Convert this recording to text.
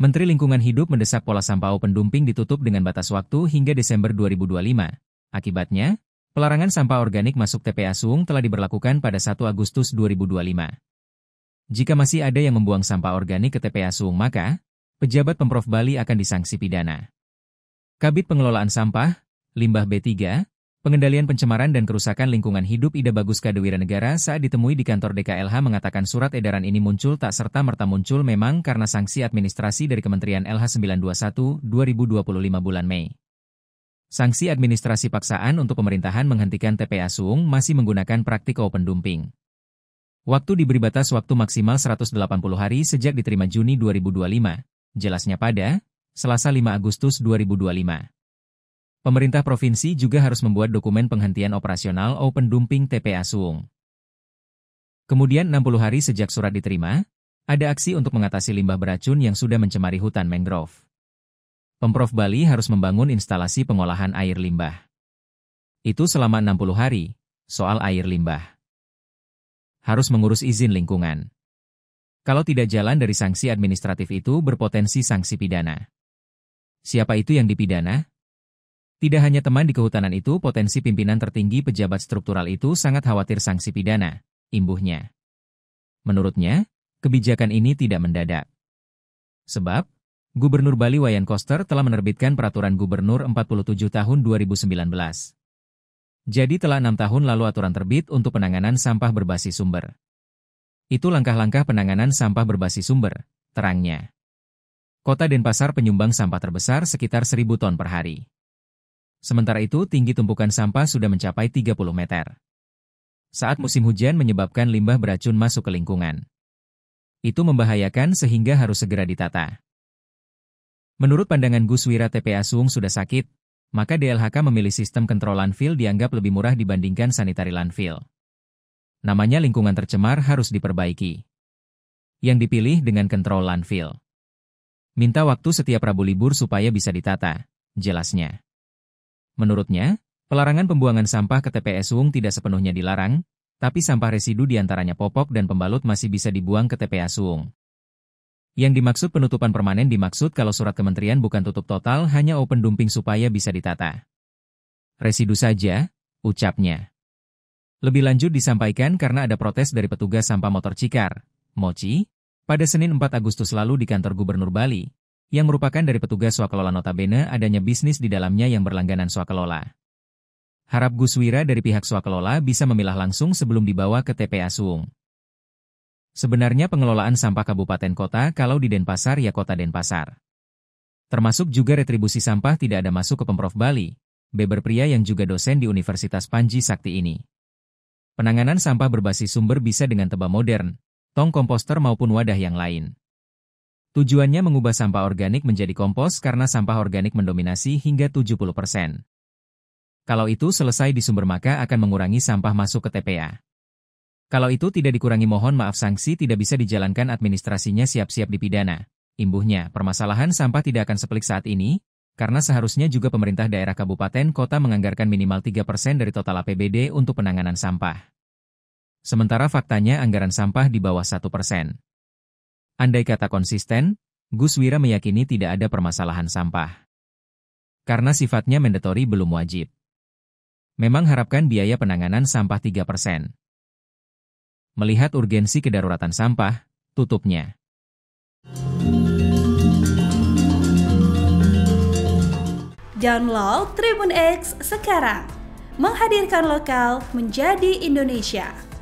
Menteri Lingkungan Hidup mendesak pola sampah open dumping ditutup dengan batas waktu hingga Desember 2025. Akibatnya, pelarangan sampah organik masuk TPA Suung telah diberlakukan pada 1 Agustus 2025. Jika masih ada yang membuang sampah organik ke TPA Suung maka, pejabat Pemprov Bali akan disanksi pidana. Kabid Pengelolaan Sampah, Limbah B3, Pengendalian Pencemaran dan Kerusakan Lingkungan Hidup Ida Bagus Kadewiranegara saat ditemui di kantor DKLH mengatakan surat edaran ini muncul tak serta-merta muncul memang karena sanksi administrasi dari Kementerian LH 921 2025 bulan Mei. Sanksi administrasi paksaan untuk pemerintahan menghentikan TPA Suung masih menggunakan praktik open dumping. Waktu diberi batas waktu maksimal 180 hari sejak diterima Juni 2025, jelasnya pada Selasa 5 Agustus 2025. Pemerintah provinsi juga harus membuat dokumen penghentian operasional open dumping TPA Suung. Kemudian 60 hari sejak surat diterima, ada aksi untuk mengatasi limbah beracun yang sudah mencemari hutan mangrove. Pemprov Bali harus membangun instalasi pengolahan air limbah. Itu selama 60 hari, soal air limbah. Harus mengurus izin lingkungan. Kalau tidak jalan dari sanksi administratif itu berpotensi sanksi pidana. Siapa itu yang dipidana? Tidak hanya teman di kehutanan itu, potensi pimpinan tertinggi pejabat struktural itu sangat khawatir sanksi pidana, imbuhnya. Menurutnya, kebijakan ini tidak mendadak. Sebab, Gubernur Bali Wayan Koster telah menerbitkan Peraturan Gubernur 47 tahun 2019. Jadi telah 6 tahun lalu aturan terbit untuk penanganan sampah berbasis sumber. Itu langkah-langkah penanganan sampah berbasis sumber, terangnya. Kota Denpasar penyumbang sampah terbesar sekitar 1.000 ton per hari. Sementara itu tinggi tumpukan sampah sudah mencapai 30 meter. Saat musim hujan menyebabkan limbah beracun masuk ke lingkungan. Itu membahayakan sehingga harus segera ditata. Menurut pandangan Gus Wira TPA Suung sudah sakit, maka DLHK memilih sistem kontrol landfill dianggap lebih murah dibandingkan sanitary landfill. Namanya lingkungan tercemar harus diperbaiki. Yang dipilih dengan kontrol landfill. Minta waktu setiap Rabu libur supaya bisa ditata, jelasnya. Menurutnya, pelarangan pembuangan sampah ke TPA Suung tidak sepenuhnya dilarang, tapi sampah residu diantaranya popok dan pembalut masih bisa dibuang ke TPA Suung. Yang dimaksud penutupan permanen dimaksud kalau surat kementerian bukan tutup total hanya open dumping supaya bisa ditata. Residu saja, ucapnya. Lebih lanjut disampaikan karena ada protes dari petugas sampah motor Cikar, Mochi, pada Senin 4 Agustus lalu di kantor Gubernur Bali, yang merupakan dari petugas swakelola notabene adanya bisnis di dalamnya yang berlangganan swakelola. Harap Gus Wira dari pihak swakelola bisa memilah langsung sebelum dibawa ke TPA Suung. Sebenarnya pengelolaan sampah kabupaten kota kalau di Denpasar ya kota Denpasar. Termasuk juga retribusi sampah tidak ada masuk ke Pemprov Bali, beber pria yang juga dosen di Universitas Panji Sakti ini. Penanganan sampah berbasis sumber bisa dengan teba modern, tong komposter maupun wadah yang lain. Tujuannya mengubah sampah organik menjadi kompos karena sampah organik mendominasi hingga 70%. Kalau itu selesai di sumber maka akan mengurangi sampah masuk ke TPA. Kalau itu tidak dikurangi mohon maaf sanksi tidak bisa dijalankan administrasinya siap-siap dipidana. Imbuhnya, permasalahan sampah tidak akan sepelik saat ini, karena seharusnya juga pemerintah daerah kabupaten kota menganggarkan minimal 3% dari total APBD untuk penanganan sampah. Sementara faktanya anggaran sampah di bawah 1%. Andai kata konsisten, Gus Wira meyakini tidak ada permasalahan sampah. Karena sifatnya mandatory belum wajib. Memang harapkan biaya penanganan sampah 3%. Melihat urgensi kedaruratan sampah, tutupnya. Download Tribun X sekarang. Menghadirkan lokal menjadi Indonesia.